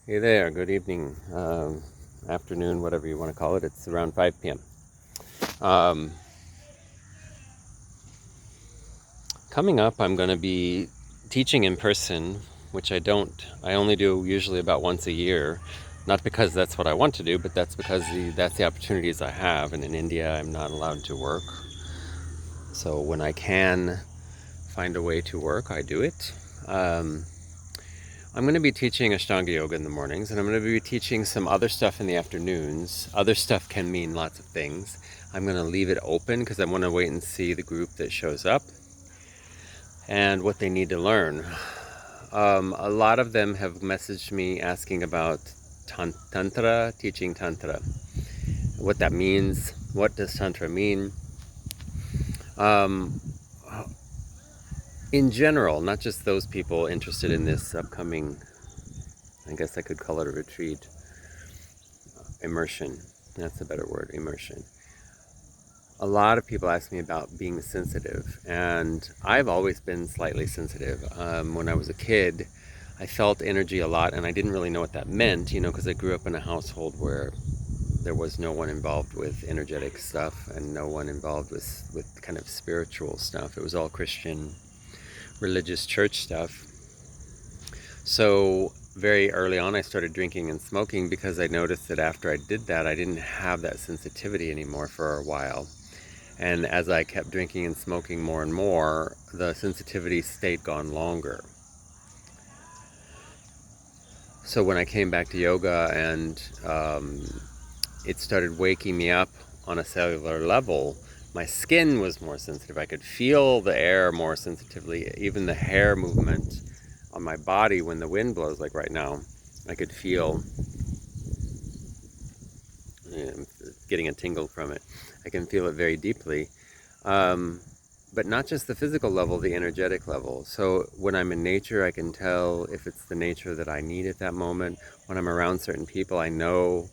Hey there, good evening, afternoon, whatever you want to call it. It's around 5 p.m. Um, Coming up, I'm going to be teaching in person, which I only do usually about once a year. Not because that's what I want to do, but that's because that's the opportunities I have. And in India, I'm not allowed to work. So when I can find a way to work, I do it. Um, I'm going to be teaching Ashtanga Yoga in the mornings, and I'm going to be teaching some other stuff in the afternoons. Other stuff can mean lots of things. I'm going to leave it open because I want to wait and see the group that shows up and what they need to learn. A lot of them have messaged me asking about Tantra, teaching Tantra, what that means, what does Tantra mean. Um, in general, not just those people interested in this upcoming, I guess I could call it a retreat, immersion. That's a better word, immersion. A lot of people ask me about being sensitive, and I've always been slightly sensitive. When I was a kid, I felt energy a lot, and I didn't really know what that meant, because I grew up in a household where there was no one involved with energetic stuff and no one involved with kind of spiritual stuff. It was all Christian, religious church stuff. So very early on, I started drinking and smoking because I noticed that after I did that, I didn't have that sensitivity anymore for a while. And as I kept drinking and smoking more and more, the sensitivity stayed gone longer. So when I came back to yoga and it started waking me up on a cellular level, my skin was more sensitive. I could feel the air more sensitively, even the hair movement on my body when the wind blows, like right now. I could feel, getting a tingle from it. I can feel it very deeply. Um, but not just the physical level, the energetic level. So when I'm in nature, I can tell if it's the nature that I need at that moment. When I'm around certain people, I know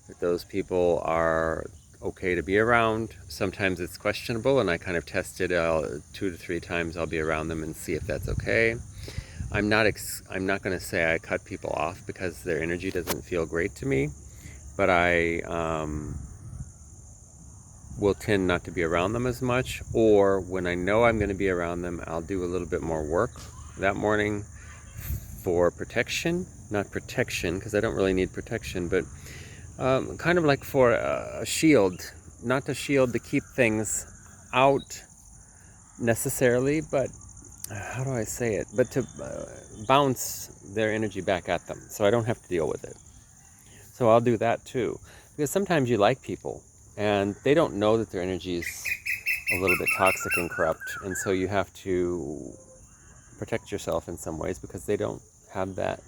that those people are okay to be around. Sometimes it's questionable, and I kind of test it 2 to 3 times. I'll be around them and see if that's okay. I'm not going to say I cut people off because their energy doesn't feel great to me, but I will tend not to be around them as much. Or when I know I'm going to be around them, I'll do a little bit more work that morning for protection. Not protection, because I don't really need protection, but kind of like for a shield. Not a shield to keep things out necessarily, but how do I say it? But to bounce their energy back at them so I don't have to deal with it. So I'll do that too. Because sometimes you like people and they don't know that their energy is a little bit toxic and corrupt. And so you have to protect yourself in some ways because they don't have that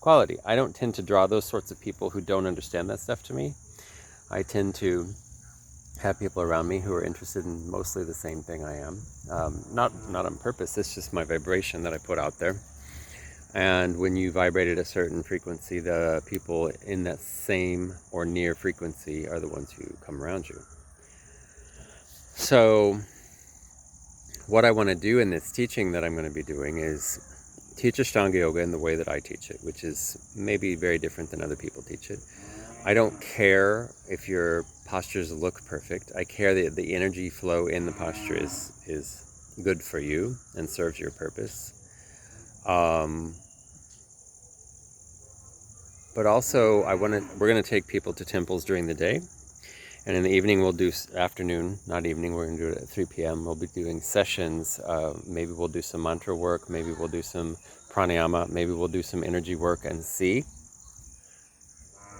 quality. I don't tend to draw those sorts of people who don't understand that stuff to me. I tend to have people around me who are interested in mostly the same thing I am. Not on purpose, it's just my vibration that I put out there. And when you vibrate at a certain frequency, the people in that same or near frequency are the ones who come around you. So what I want to do in this teaching that I'm going to be doing is teach Ashtanga Yoga in the way that I teach it, which is maybe very different than other people teach it. I don't care if your postures look perfect. I care that the energy flow in the posture is good for you and serves your purpose. But also, we're going to take people to temples during the day. And in the evening, we'll do afternoon, not evening, we're going to do it at 3 p.m. We'll be doing sessions. Maybe we'll do some mantra work. Maybe we'll do some pranayama. Maybe we'll do some energy work and see.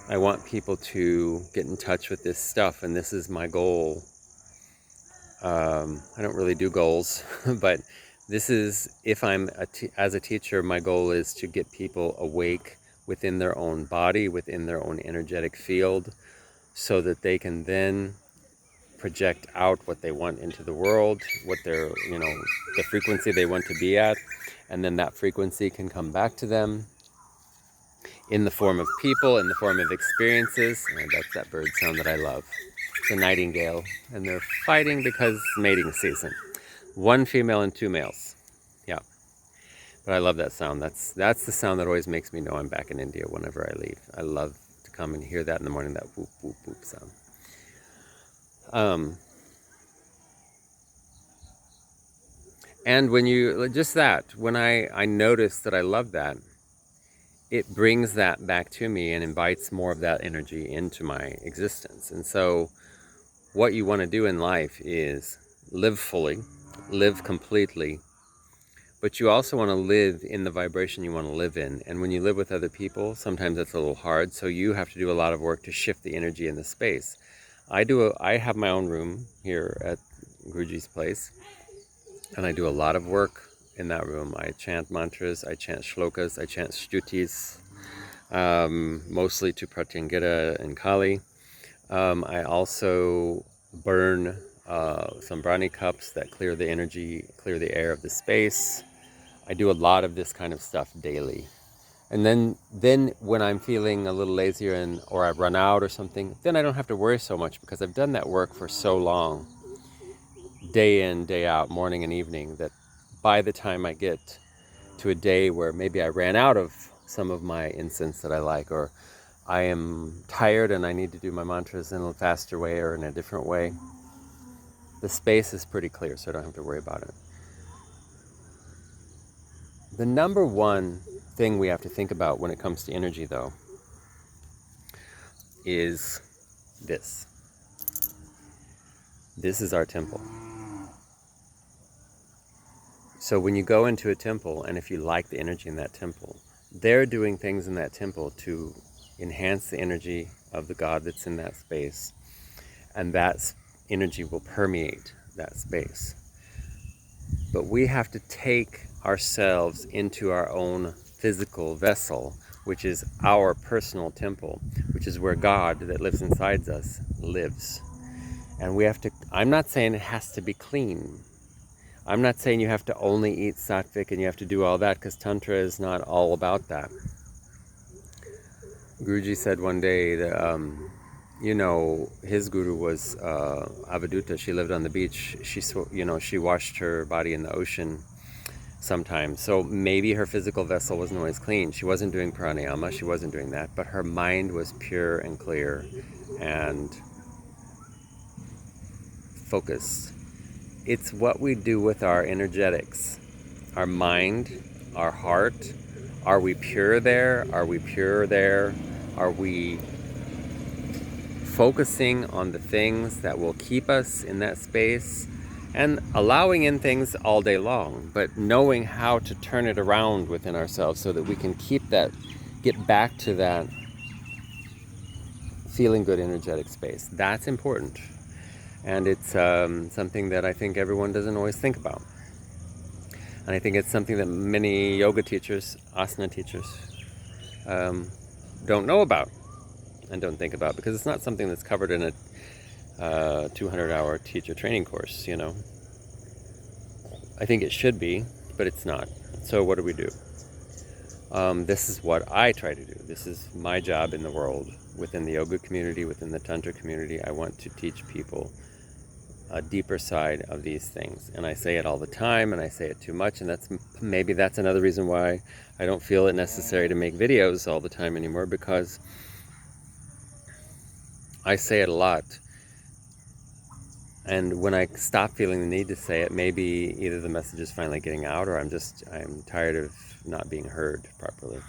I want people to get in touch with this stuff, and this is my goal. I don't really do goals, but this is, if I'm as a teacher, my goal is to get people awake within their own body, within their own energetic field, so that they can then project out what they want into the world, what their, the frequency they want to be at, and then that frequency can come back to them in the form of people, in the form of experiences. And that's that bird sound that I love. It's a nightingale, and they're fighting because it's mating season. 1 female and 2 males. Yeah. But I love that sound. That's the sound that always makes me know I'm back in India whenever I leave. I love to come and hear that in the morning, that whoop, whoop, whoop sound. And when you, just that, when I notice that I love that, it brings that back to me and invites more of that energy into my existence. And so what you want to do in life is live fully, live completely, but you also want to live in the vibration you want to live in. And when you live with other people, sometimes that's a little hard, so you have to do a lot of work to shift the energy in the space. I have my own room here at Guruji's place, and I do a lot of work in that room. I chant mantras, I chant shlokas, I chant shtutis, mostly to Pratyangita and Kali. I also burn some brahmi cups that clear the energy, clear the air of the space. I do a lot of this kind of stuff daily. And then when I'm feeling a little lazier or I've run out or something, then I don't have to worry so much because I've done that work for so long, day in, day out, morning and evening, that by the time I get to a day where maybe I ran out of some of my incense that I like, or I am tired and I need to do my mantras in a faster way or in a different way, the space is pretty clear, so I don't have to worry about it. The number one thing we have to think about when it comes to energy, though, is this. This is our temple. So when you go into a temple, and if you like the energy in that temple, they're doing things in that temple to enhance the energy of the God that's in that space, and that energy will permeate that space. But we have to take ourselves into our own physical vessel, which is our personal temple, which is where God that lives inside us lives. And we have to, I'm not saying it has to be clean. I'm not saying you have to only eat sattvic and you have to do all that, because Tantra is not all about that. Guruji said one day that, his guru was Avaduta. She lived on the beach. She washed her body in the ocean sometimes. So maybe her physical vessel wasn't always clean. She wasn't doing pranayama. She wasn't doing that. But her mind was pure and clear and focused. It's what we do with our energetics, our mind, our heart. Are we pure there? Are we pure there? Are we focusing on the things that will keep us in that space, and allowing in things all day long, but knowing how to turn it around within ourselves so that we can get back to that feeling good energetic space. That's important. And it's something that I think everyone doesn't always think about. And I think it's something that many yoga teachers, asana teachers, don't know about and don't think about, because it's not something that's covered in a 200-hour teacher training course, I think it should be, but it's not. So what do we do? This is what I try to do. This is my job in the world, within the yoga community, within the Tantra community. I want to teach people a deeper side of these things. And I say it all the time, and I say it too much, and maybe that's another reason why I don't feel it necessary to make videos all the time anymore, because I say it a lot. And when I stop feeling the need to say it, maybe either the message is finally getting out, or I'm tired of not being heard properly.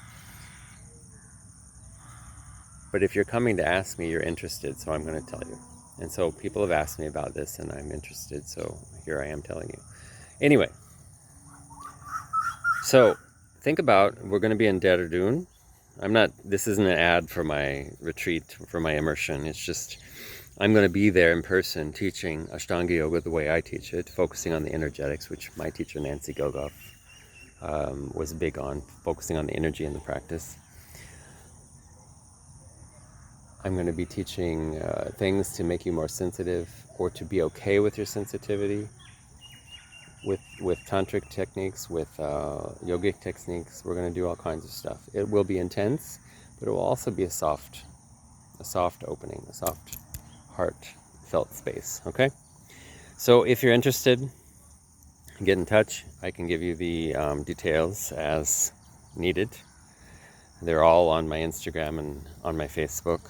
But if you're coming to ask me, you're interested, so I'm going to tell you. And so people have asked me about this, and I'm interested, so here I am telling you. Anyway, so think about, we're going to be in Dehradun. This isn't an ad for my retreat, for my immersion. It's just, I'm going to be there in person teaching Ashtanga Yoga the way I teach it, focusing on the energetics, which my teacher Nancy Gogoff was big on, focusing on the energy in the practice. I'm going to be teaching things to make you more sensitive, or to be okay with your sensitivity, with tantric techniques, with yogic techniques. We're going to do all kinds of stuff. It will be intense, but it will also be a soft opening, a soft heartfelt space. Okay, so if you're interested, get in touch. I can give you the details as needed. They're all on my Instagram and on my Facebook.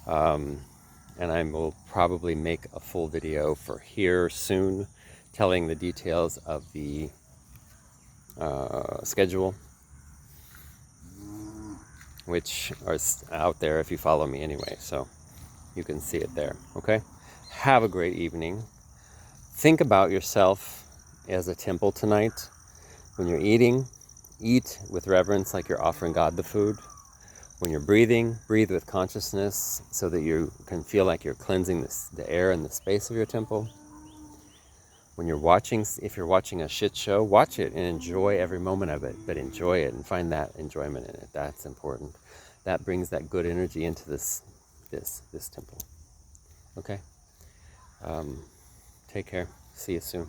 And I will probably make a full video for here soon telling the details of the schedule, which are out there if you follow me anyway, so you can see it there. Okay, have a great evening. Think about yourself as a temple tonight. When you're eating, eat with reverence like you're offering God the food. When you're breathing, breathe with consciousness so that you can feel like you're cleansing the air and the space of your temple. When you're watching, if you're watching a shit show, watch it and enjoy every moment of it, but enjoy it and find that enjoyment in it. That's important. That brings that good energy into this temple. Okay? Take care. See you soon.